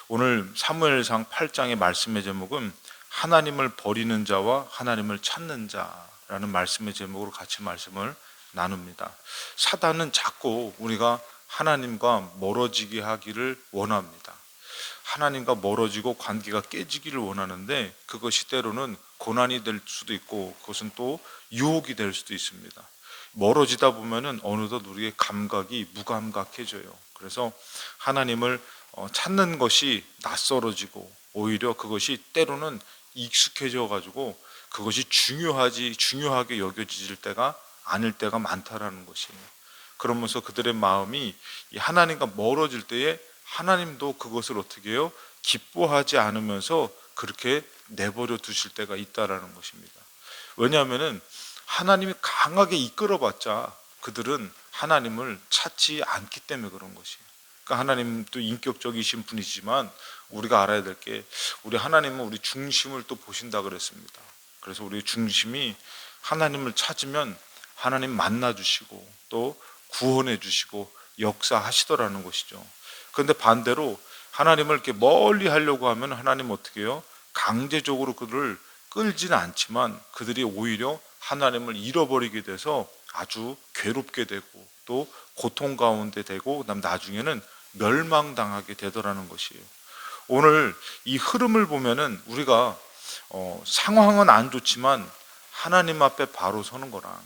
오늘 사무엘상 8장의 말씀의 제목은 하나님을 버리는 자와 하나님을 찾는 자라는 말씀의 제목으로 같이 말씀을 나눕니다. 사단은 자꾸 우리가 하나님과 멀어지게 하기를 원합니다. 하나님과 멀어지고 관계가 깨지기를 원하는데 그것이 때로는 고난이 될 수도 있고 그것은 또 유혹이 될 수도 있습니다. 멀어지다 보면은 어느덧 우리의 감각이 무감각해져요. 그래서 하나님을 찾는 것이 낯설어지고 오히려 그것이 때로는 익숙해져 가지고 그것이 중요하게 여겨질 때가 아닐 때가 많다라는 것이에요. 그러면서 그들의 마음이 하나님과 멀어질 때에 하나님도 그것을 어떻게 해요? 기뻐하지 않으면서 그렇게 내버려 두실 때가 있다라는 것입니다. 왜냐하면은 하나님이 강하게 이끌어봤자 그들은 하나님을 찾지 않기 때문에 그런 것이에요. 그러니까 하나님도 인격적이신 분이시지만 우리가 알아야 될 게 우리 하나님은 우리 중심을 또 보신다 그랬습니다. 그래서 우리 중심이 하나님을 찾으면 하나님 만나 주시고 또 구원해 주시고 역사하시더라는 것이죠. 그런데 반대로 하나님을 이렇게 멀리 하려고 하면 하나님 어떻게 해요? 강제적으로 그들을 끌지는 않지만 그들이 오히려 하나님을 잃어버리게 돼서 아주 괴롭게 되고 또 고통 가운데 되고 그다음 나중에는 멸망당하게 되더라는 것이에요. 오늘 이 흐름을 보면은 우리가 상황은 안 좋지만 하나님 앞에 바로 서는 거랑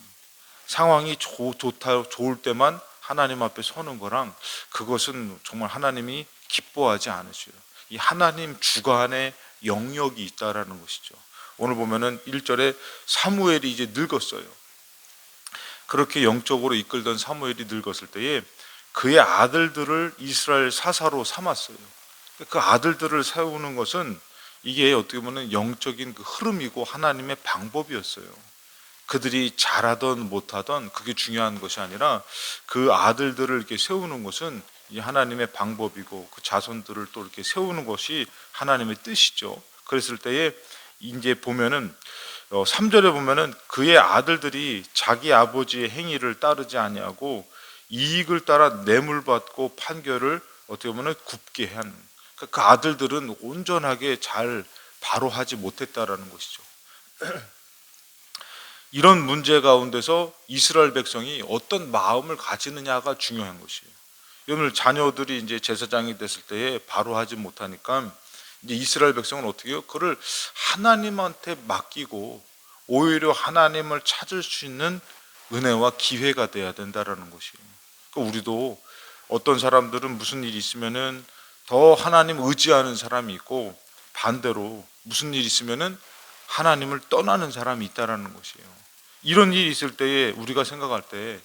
상황이 좋을 때만 하나님 앞에 서는 거랑 그것은 정말 하나님이 기뻐하지 않으셔요. 이 하나님 주관의 영역이 있다라는 것이죠. 오늘 보면은 1절에 사무엘이 이제 늙었어요. 그렇게 영적으로 이끌던 사무엘이 늙었을 때에 그의 아들들을 이스라엘 사사로 삼았어요. 그 아들들을 세우는 것은 이게 어떻게 보면 영적인 그 흐름이고 하나님의 방법이었어요. 그들이 잘하던 못하던 그게 중요한 것이 아니라 그 아들들을 이렇게 세우는 것은 이 하나님의 방법이고 그 자손들을 또 이렇게 세우는 것이 하나님의 뜻이죠. 그랬을 때에 이제 보면은 3절에 보면은 그의 아들들이 자기 아버지의 행위를 따르지 아니하고 이익을 따라 뇌물 받고 판결을 어떻게 보면 굽게 한 그 아들들은 온전하게 잘 바로 하지 못했다라는 것이죠. 이런 문제 가운데서 이스라엘 백성이 어떤 마음을 가지느냐가 중요한 것이에요. 오늘 자녀들이 이제 제사장이 됐을 때에 바로 하지 못하니까 이제 이스라엘 백성은 어떻게 해요? 그를 하나님한테 맡기고 오히려 하나님을 찾을 수 있는 은혜와 기회가 돼야 된다라는 것이에요. 그러니까 우리도 어떤 사람들은 무슨 일이 있으면은 더 하나님 의지하는 사람이 있고 반대로 무슨 일이 있으면은 하나님을 떠나는 사람이 있다라는 것이에요. 이런 일이 있을 때에 우리가 생각할 때,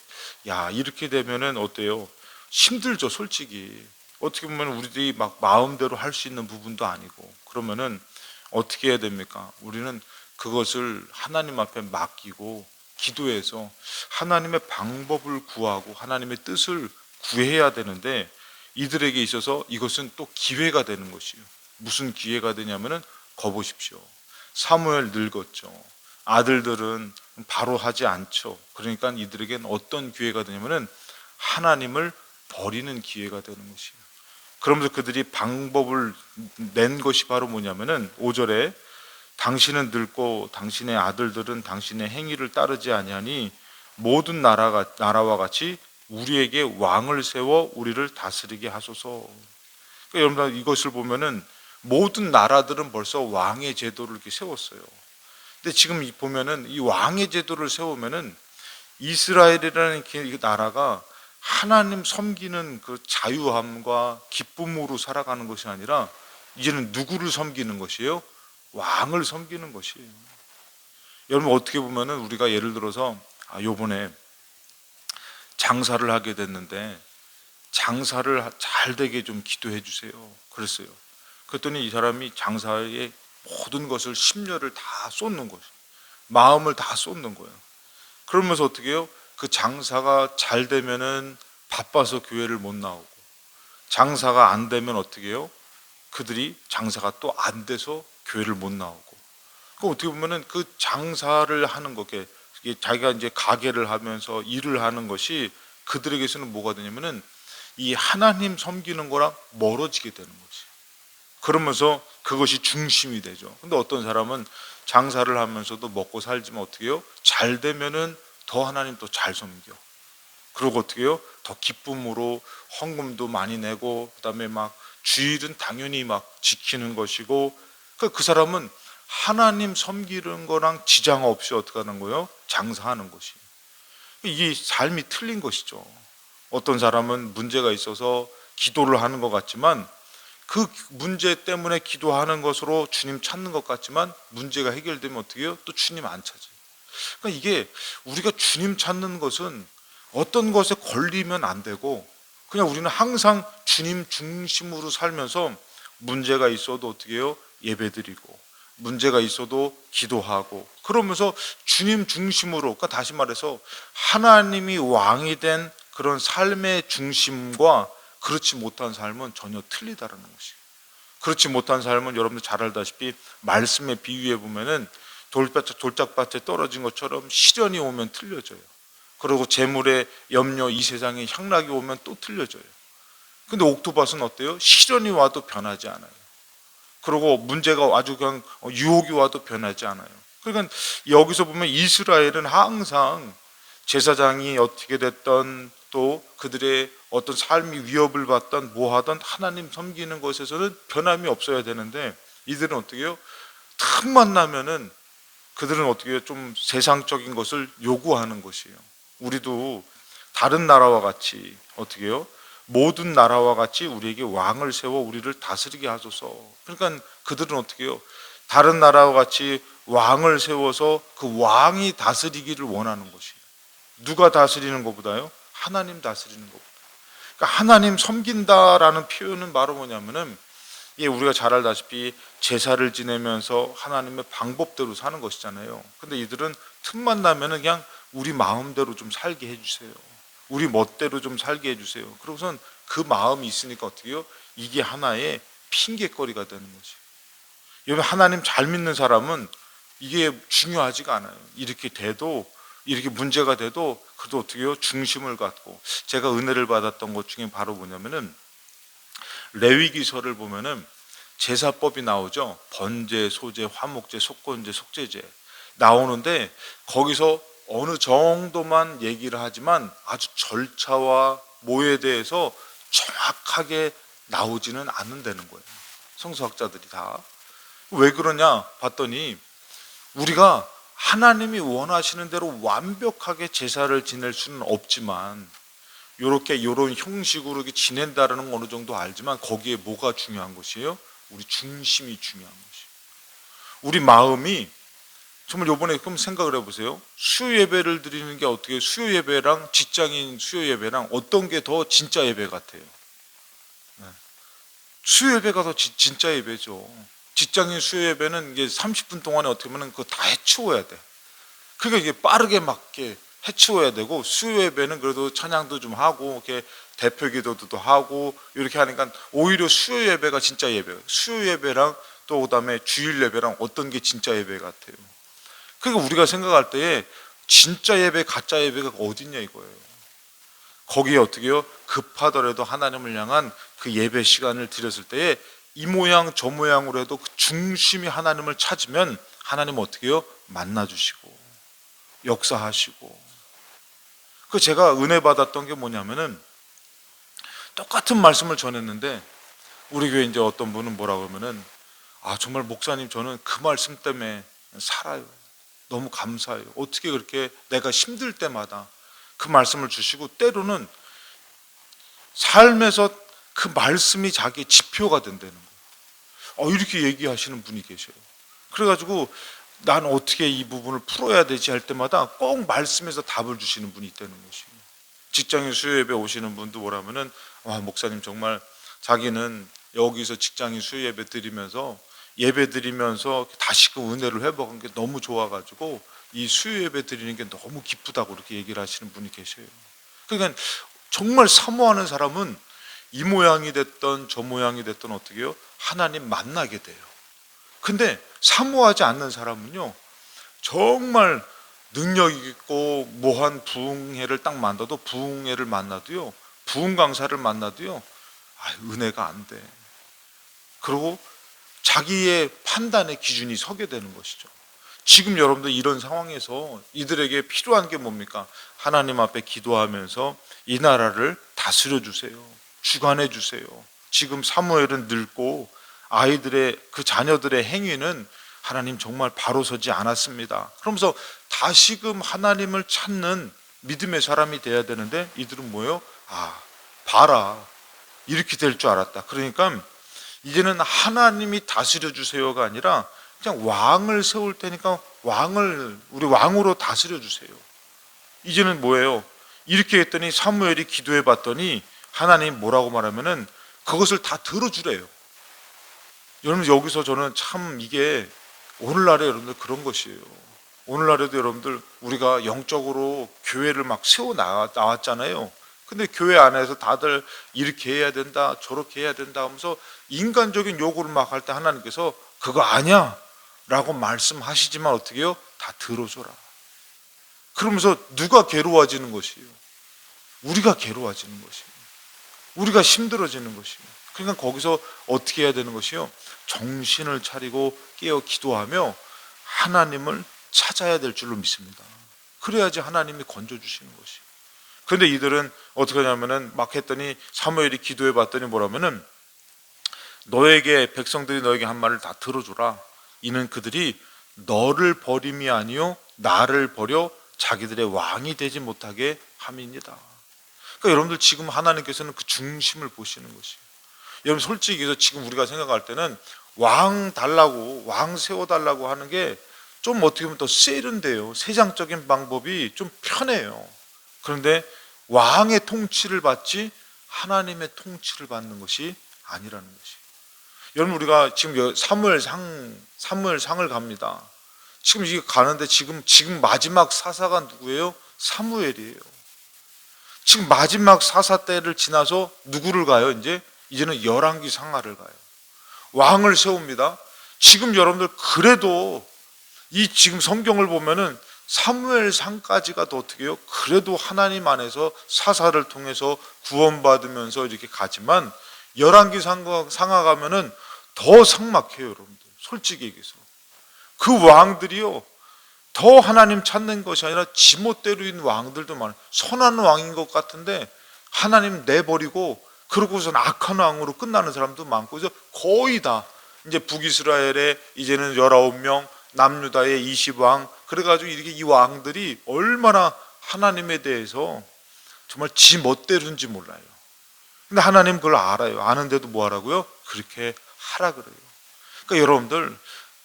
야, 이렇게 되면은 어때요? 힘들죠, 솔직히. 어떻게 보면 우리들이 막 마음대로 할 수 있는 부분도 아니고, 그러면은 어떻게 해야 됩니까? 우리는 그것을 하나님 앞에 맡기고, 기도해서 하나님의 방법을 구하고, 하나님의 뜻을 구해야 되는데, 이들에게 있어서 이것은 또 기회가 되는 것이에요. 무슨 기회가 되냐면은, 거보십시오. 사무엘 늙었죠. 아들들은 바로 하지 않죠. 그러니까 이들에게는 어떤 기회가 되냐면은 하나님을 버리는 기회가 되는 것이에요. 그러면서 그들이 방법을 낸 것이 바로 뭐냐면은 5절에 당신은 늙고 당신의 아들들은 당신의 행위를 따르지 아니하니 모든 나라와 같이 우리에게 왕을 세워 우리를 다스리게 하소서. 그러니까 여러분 이것을 보면은 모든 나라들은 벌써 왕의 제도를 이렇게 세웠어요. 근데 지금 보면은 이 왕의 제도를 세우면은 이스라엘이라는 이 나라가 하나님 섬기는 그 자유함과 기쁨으로 살아가는 것이 아니라 이제는 누구를 섬기는 것이에요? 왕을 섬기는 것이에요. 여러분 어떻게 보면은 우리가 예를 들어서 요번에 장사를 하게 됐는데 장사를 잘 되게 좀 기도해 주세요. 그랬어요. 그랬더니 이 사람이 장사에 모든 것을 심려를 다 쏟는 거예요. 마음을 다 쏟는 거예요. 그러면서 어떻게 해요? 그 장사가 잘 되면은 바빠서 교회를 못 나오고 장사가 안 되면 어떻게 해요? 그들이 장사가 또 안 돼서 교회를 못 나오고 그 어떻게 보면은 그 장사를 하는 거게 자기가 이제 가게를 하면서 일을 하는 것이 그들에게서는 뭐가 되냐면은 이 하나님 섬기는 거랑 멀어지게 되는 거지. 그러면서 그것이 중심이 되죠. 근데 어떤 사람은 장사를 하면서도 먹고 살지만 어떻게 해요? 잘 되면은 더 하나님 또 잘 섬겨. 그리고 어떻게 해요? 더 기쁨으로 헌금도 많이 내고, 그다음에 막 주일은 당연히 막 지키는 것이고, 그 사람은 하나님 섬기는 거랑 지장 없이 어떻게 하는 거예요? 장사하는 것이. 이게 삶이 틀린 것이죠. 어떤 사람은 문제가 있어서 기도를 하는 것 같지만 그 문제 때문에 기도하는 것으로 주님 찾는 것 같지만 문제가 해결되면 어떻게 해요? 또 주님 안 찾아요. 그러니까 이게 우리가 주님 찾는 것은 어떤 것에 걸리면 안 되고, 그냥 우리는 항상 주님 중심으로 살면서 문제가 있어도 어떻게 해요? 예배드리고, 문제가 있어도 기도하고, 그러면서 주님 중심으로, 그러니까 다시 말해서 하나님이 왕이 된 그런 삶의 중심과 그렇지 못한 삶은 전혀 틀리다라는 것이에요. 그렇지 못한 삶은 여러분들 잘 알다시피 말씀의 비유에 보면은 돌짝밭에 떨어진 것처럼 시련이 오면 틀려져요. 그리고 재물의 염려, 이 세상에 향락이 오면 또 틀려져요. 근데 옥토밭은 어때요? 시련이 와도 변하지 않아요. 그리고 문제가 아주 그냥 유혹이 와도 변하지 않아요. 그러니까 여기서 보면 이스라엘은 항상 제사장이 어떻게 됐던, 또 그들의 어떤 삶이 위협을 받던 뭐 하던 하나님 섬기는 것에서는 변함이 없어야 되는데, 이들은 어떻게 해요? 틈만 나면은 그들은 어떻게 해요? 좀 세상적인 것을 요구하는 것이에요. 우리도 다른 나라와 같이 어떻게 해요? 모든 나라와 같이 우리에게 왕을 세워 우리를 다스리게 하소서. 그러니까 그들은 어떻게 해요? 다른 나라와 같이 왕을 세워서 그 왕이 다스리기를 원하는 것이에요. 누가 다스리는 것보다요? 하나님 다스리는 것보다. 그러니까 하나님 섬긴다라는 표현은 바로 뭐냐면은, 예, 우리가 잘 알다시피 제사를 지내면서 하나님의 방법대로 사는 것이잖아요. 근데 이들은 틈만 나면은 그냥 우리 마음대로 좀 살게 해주세요. 우리 멋대로 좀 살게 해주세요. 그러고선 그 마음이 있으니까 어떻게 해요? 이게 하나의 핑계거리가 되는 거지. 여러분, 하나님 잘 믿는 사람은 이게 중요하지가 않아요. 이렇게 돼도, 이렇게 문제가 돼도 그래도 어떻게 해요? 중심을 갖고. 제가 은혜를 받았던 것 중에 바로 뭐냐면은, 레위기서를 보면은 제사법이 나오죠. 번제, 소제, 화목제, 속건제, 속죄제 나오는데, 거기서 어느 정도만 얘기를 하지만 아주 절차와 뭐에 대해서 정확하게 나오지는 않는다는 거예요. 성서학자들이 다. 왜 그러냐 봤더니, 우리가 하나님이 원하시는 대로 완벽하게 제사를 지낼 수는 없지만 요렇게 요런 형식으로 이렇게 지낸다라는 건 어느 정도 알지만, 거기에 뭐가 중요한 것이에요? 우리 중심이 중요한 것이에요. 우리 마음이 정말 요번에 그럼 생각을 해보세요. 수요 예배를 드리는 게 어떻게, 수요 예배랑 직장인 수요 예배랑 어떤 게 더 진짜 예배 같아요? 네. 수요 예배가 더 진짜 예배죠. 직장인 수요 예배는 이게 30분 동안에 어떻게 보면 그거 다 해치워야 돼. 그러니까 이게 빠르게 막 이렇게 해치워야 되고, 수요 예배는 그래도 찬양도 좀 하고 이렇게 대표 기도도 하고 이렇게 하니까 오히려 수요 예배가 진짜 예배예요. 수요 예배랑 또 그다음에 주일 예배랑 어떤 게 진짜 예배 같아요? 그러니까 우리가 생각할 때에 진짜 예배, 가짜 예배가 어딨냐 이거예요. 거기에 어떻게 해요? 급하더라도 하나님을 향한 그 예배 시간을 드렸을 때에 이 모양 저 모양으로 해도 그 중심이 하나님을 찾으면 하나님 어떻게 해요? 만나주시고 역사하시고. 그 제가 은혜 받았던 게 뭐냐면은, 똑같은 말씀을 전했는데 우리 교회 이제 어떤 분은 뭐라 그러면은, 아 정말 목사님 저는 그 말씀 때문에 살아요. 너무 감사해요. 어떻게 그렇게 내가 힘들 때마다 그 말씀을 주시고, 때로는 삶에서 그 말씀이 자기의 지표가 된다는 거예요. 이렇게 얘기하시는 분이 계셔요. 그래가지고 난 어떻게 이 부분을 풀어야 되지 할 때마다 꼭 말씀에서 답을 주시는 분이 있다는 것이에요. 직장인 수요 예배 오시는 분도 뭐라면은, 목사님 정말 자기는 여기서 직장인 수요 예배 드리면서 다시 그 은혜를 회복한 게 너무 좋아가지고 이 수요 예배 드리는 게 너무 기쁘다고 이렇게 얘기를 하시는 분이 계셔요. 그러니까 정말 사모하는 사람은 이 모양이 됐던 저 모양이 됐던 어떻게 해요? 하나님 만나게 돼요. 근데 사모하지 않는 사람은요, 정말 능력 있고 모한 부흥회를 딱 만나도, 부흥회를 만나도요, 부흥 강사를 만나도요, 은혜가 안 돼. 그리고 자기의 판단의 기준이 서게 되는 것이죠. 지금 여러분들 이런 상황에서 이들에게 필요한 게 뭡니까? 하나님 앞에 기도하면서 이 나라를 다스려 주세요. 주관해 주세요. 지금 사무엘은 늙고 아이들의 그 자녀들의 행위는 하나님 정말 바로 서지 않았습니다. 그러면서 다시금 하나님을 찾는 믿음의 사람이 돼야 되는데 이들은 뭐예요? 봐라. 이렇게 될 줄 알았다. 그러니까 이제는 하나님이 다스려 주세요가 아니라 그냥 왕을 세울 테니까 우리 왕으로 다스려 주세요. 이제는 뭐예요? 이렇게 했더니 사무엘이 기도해 봤더니 하나님 뭐라고 말하면은 그것을 다 들어주래요. 여러분 여기서 저는 참 이게 오늘날에 여러분들 그런 것이에요. 오늘날에도 여러분들 우리가 영적으로 교회를 막 세워 나왔잖아요. 근데 교회 안에서 다들 이렇게 해야 된다 저렇게 해야 된다 하면서 인간적인 요구를 막 할 때 하나님께서 그거 아니야 라고 말씀하시지만 어떻게 해요? 다 들어줘라. 그러면서 누가 괴로워지는 것이에요? 우리가 괴로워지는 것이에요. 우리가 힘들어지는 것이에요. 그러니까 거기서 어떻게 해야 되는 것이요? 정신을 차리고 깨어 기도하며 하나님을 찾아야 될 줄로 믿습니다. 그래야지 하나님이 건져주시는 것이에요. 그런데 이들은 어떻게 하냐면은 막 했더니 사무엘이 기도해 봤더니 뭐라면은 너에게 백성들이 너에게 한 말을 다 들어줘라. 이는 그들이 너를 버림이 아니요 나를 버려 자기들의 왕이 되지 못하게 함이니이다. 그러니까 여러분들 지금 하나님께서는 그 중심을 보시는 것이에요. 여러분 솔직히 해서 지금 우리가 생각할 때는 왕 달라고 왕 세워달라고 하는 게 좀 어떻게 보면 더 세련돼요. 세상적인 방법이 좀 편해요. 그런데 왕의 통치를 받지 하나님의 통치를 받는 것이 아니라는 것이에요. 여러분 우리가 지금 사무엘상을 갑니다. 지금 이게 가는데 지금 마지막 사사가 누구예요? 사무엘이에요. 지금 마지막 사사 때를 지나서 누구를 가요? 이제는 열왕기 상하를 가요. 왕을 세웁니다. 지금 여러분들 그래도 이 지금 성경을 보면은 사무엘상까지가 더 어떻게 해요? 그래도 하나님 안에서 사사를 통해서 구원받으면서 이렇게 가지만 열왕기 상하 가면은 더 삭막해요, 여러분들. 솔직히 얘기해서 그 왕들이요 더 하나님 찾는 것이 아니라 지멋대로 있는 왕들도 많아요. 선한 왕인 것 같은데 하나님 내버리고 그러고선 악한 왕으로 끝나는 사람도 많고, 그래서 거의 다 이제 북이스라엘에 이제는 19명, 남유다의 20왕, 그래가지고 이렇게 이 왕들이 얼마나 하나님에 대해서 정말 지멋대로인지 몰라요. 근데 하나님 그걸 알아요. 아는데도 뭐 하라고요? 그렇게 하라 그래요. 그러니까 여러분들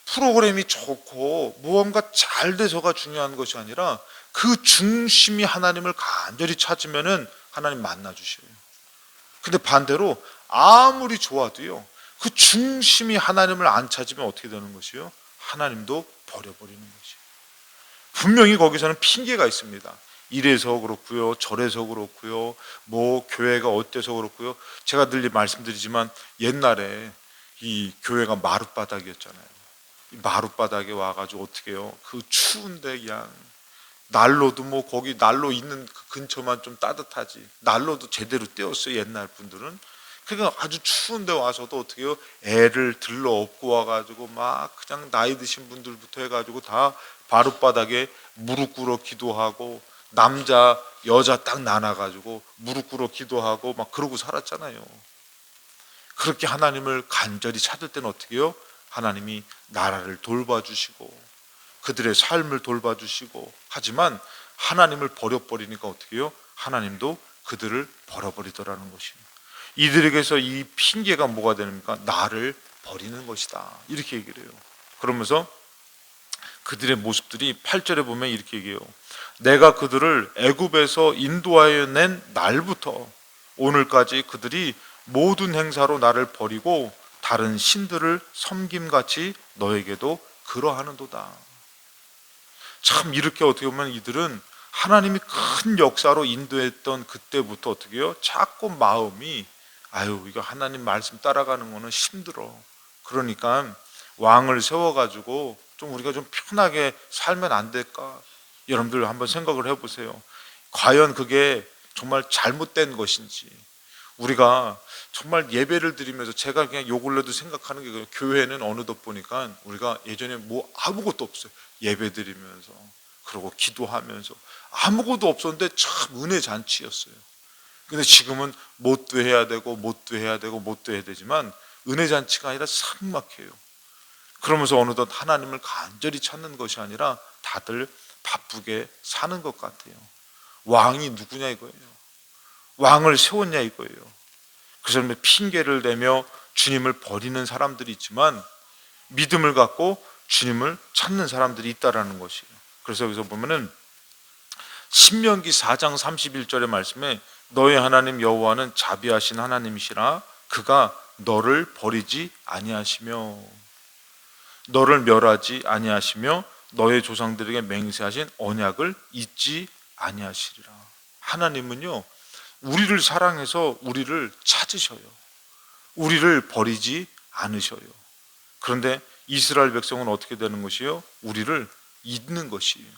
프로그램이 좋고 무언가 잘 돼서가 중요한 것이 아니라 그 중심이 하나님을 간절히 찾으면은 하나님 만나 주셔요. 근데 반대로 아무리 좋아도요 그 중심이 하나님을 안 찾으면 어떻게 되는 것이요? 하나님도 버려버리는 것이에요. 분명히 거기서는 핑계가 있습니다. 이래서 그렇고요, 저래서 그렇고요, 뭐 교회가 어때서 그렇고요. 제가 늘 말씀드리지만 옛날에 이 교회가 마룻바닥이었잖아요. 이 마룻바닥에 와가지고 어떻게 해요? 그 추운데 그냥 난로도 뭐 거기 난로 있는 그 근처만 좀 따뜻하지, 난로도 제대로 떼었어요 옛날 분들은. 그러니까 아주 추운데 와서도 어떻게 해요? 애를 들러 업고 와가지고 막 그냥 나이 드신 분들부터 해가지고 다 마룻바닥에 무릎 꿇어 기도하고, 남자 여자 딱 나눠가지고 무릎 꿇어 기도하고 막 그러고 살았잖아요. 그렇게 하나님을 간절히 찾을 때는 어떻게 해요? 하나님이 나라를 돌봐주시고 그들의 삶을 돌봐주시고, 하지만 하나님을 버려버리니까 어떻게 해요? 하나님도 그들을 버려버리더라는 것입니다. 이들에게서 이 핑계가 뭐가 됩니까? 나를 버리는 것이다, 이렇게 얘기를 해요. 그러면서 그들의 모습들이 8절에 보면 이렇게 얘기해요. 내가 그들을 애굽에서 인도하여 낸 날부터 오늘까지 그들이 모든 행사로 나를 버리고 다른 신들을 섬김같이 너에게도 그러하는도다. 참 이렇게 어떻게 보면 이들은 하나님이 큰 역사로 인도했던 그때부터 어떻게 해요? 자꾸 마음이 이거 하나님 말씀 따라가는 거는 힘들어. 그러니까 왕을 세워가지고 좀 우리가 좀 편하게 살면 안 될까? 여러분들 한번 생각을 해보세요. 과연 그게 정말 잘못된 것인지. 우리가 정말 예배를 드리면서 제가 그냥 요 근래도 생각하는 게 교회는 어느덧 보니까 우리가 예전에 뭐 아무것도 없어요. 예배 드리면서 그러고 기도하면서 아무것도 없었는데 참 은혜 잔치였어요. 근데 지금은 못도 해야 되고 못도 해야 되고 못도 해야 되지만 은혜 잔치가 아니라 삭막해요. 그러면서 어느덧 하나님을 간절히 찾는 것이 아니라 다들 바쁘게 사는 것 같아요. 왕이 누구냐 이거예요. 왕을 세웠냐 이거예요. 그래서 핑계를 대며 주님을 버리는 사람들이 있지만 믿음을 갖고 주님을 찾는 사람들이 있다라는 것이에요. 그래서 여기서 보면은 신명기 4장 31절의 말씀에 너의 하나님 여호와는 자비하신 하나님이시라 그가 너를 버리지 아니하시며 너를 멸하지 아니하시며 너의 조상들에게 맹세하신 언약을 잊지 아니하시리라. 하나님은요 우리를 사랑해서 우리를 찾으셔요. 우리를 버리지 않으셔요. 그런데 이스라엘 백성은 어떻게 되는 것이요? 우리를 잊는 것이에요.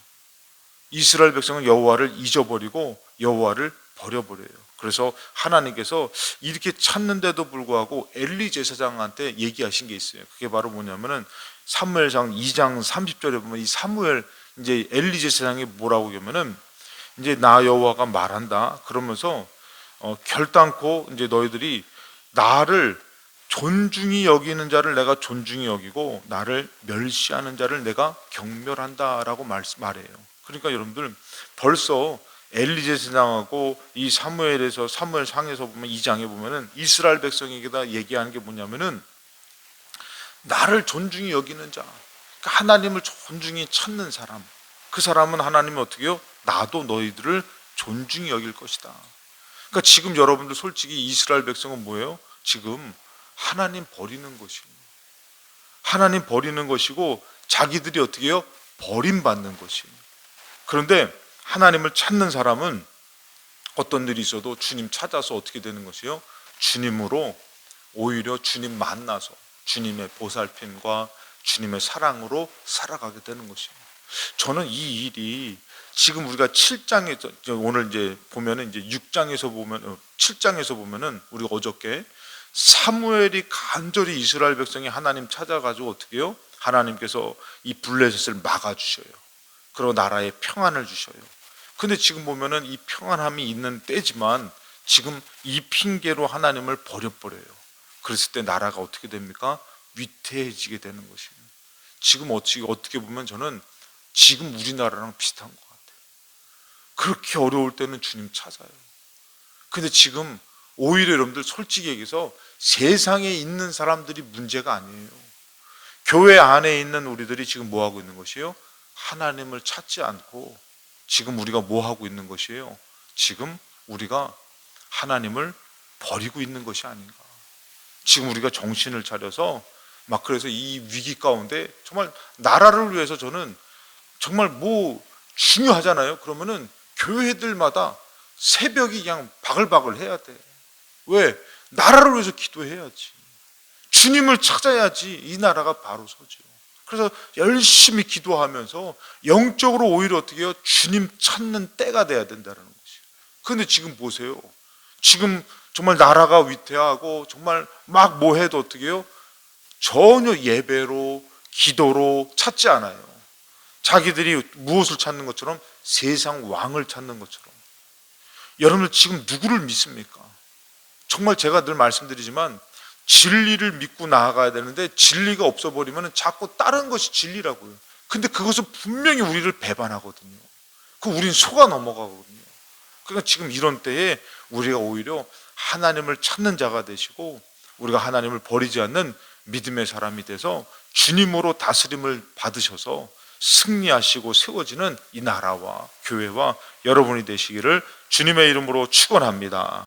이스라엘 백성은 여호와를 잊어버리고 여호와를 버려버려요. 그래서 하나님께서 이렇게 찾는데도 불구하고 엘리 제사장한테 얘기하신 게 있어요. 그게 바로 뭐냐면은 사무엘상 2장 30절에 보면 이 사무엘 이제 엘리 제사장이 뭐라고 하면은 이제 나 여호와가 말한다. 그러면서 결단코 이제 너희들이 나를 존중히 여기는 자를 내가 존중히 여기고 나를 멸시하는 자를 내가 경멸한다라고 말해요. 그러니까 여러분들 벌써 엘리 제사장하고 이 사무엘상에서 보면 2장에 보면은 이스라엘 백성에게다 얘기하는 게 뭐냐면은 나를 존중히 여기는 자, 그러니까 하나님을 존중히 찾는 사람, 그 사람은 하나님이 어떻게 해요? 나도 너희들을 존중히 여길 것이다. 그러니까 지금 여러분들 솔직히 이스라엘 백성은 뭐예요? 지금 하나님 버리는 것이에요. 하나님 버리는 것이고 자기들이 어떻게 해요? 버림받는 것이에요. 그런데 하나님을 찾는 사람은 어떤 일이 있어도 주님 찾아서 어떻게 되는 것이에요? 주님으로 오히려 주님 만나서 주님의 보살핌과 주님의 사랑으로 살아가게 되는 것이에요. 저는 이 일이 지금 우리가 7장에서 오늘 이제 보면은 이제 6장에서 보면 7장에서 보면은 우리가 어저께 사무엘이 간절히 이스라엘 백성이 하나님 찾아가지고 어떻게 해요? 하나님께서 이 블레셋을 막아주셔요. 그리고 나라에 평안을 주셔요. 근데 지금 보면은 이 평안함이 있는 때지만 지금 이 핑계로 하나님을 버려버려요. 그랬을 때 나라가 어떻게 됩니까? 위태해지게 되는 것입니다. 지금 어떻게 보면 저는 지금 우리나라랑 비슷한 것 같아요. 그렇게 어려울 때는 주님 찾아요. 근데 지금 오히려 여러분들 솔직히 얘기해서 세상에 있는 사람들이 문제가 아니에요. 교회 안에 있는 우리들이 지금 뭐 하고 있는 것이에요? 하나님을 찾지 않고 지금 우리가 뭐 하고 있는 것이에요? 지금 우리가 하나님을 버리고 있는 것이 아닌가. 지금 우리가 정신을 차려서 막 그래서 이 위기 가운데 정말 나라를 위해서 저는 정말 뭐 중요하잖아요. 그러면은 교회들마다 새벽이 그냥 바글바글 해야 돼. 왜? 나라를 위해서 기도해야지. 주님을 찾아야지 이 나라가 바로 서죠. 그래서 열심히 기도하면서 영적으로 오히려 어떻게 해요? 주님 찾는 때가 돼야 된다는 것이에요. 그런데 지금 보세요. 지금 정말 나라가 위태하고 정말 막 뭐 해도 어떻게 해요? 전혀 예배로 기도로 찾지 않아요. 자기들이 무엇을 찾는 것처럼 세상 왕을 찾는 것처럼. 여러분들 지금 누구를 믿습니까? 정말 제가 늘 말씀드리지만 진리를 믿고 나아가야 되는데 진리가 없어버리면 자꾸 다른 것이 진리라고요. 근데 그것은 분명히 우리를 배반하거든요. 우린 속아 넘어가거든요. 그러니까 지금 이런 때에 우리가 오히려 하나님을 찾는 자가 되시고 우리가 하나님을 버리지 않는 믿음의 사람이 돼서 주님으로 다스림을 받으셔서 승리하시고 세워지는 이 나라와 교회와 여러분이 되시기를 주님의 이름으로 축원합니다.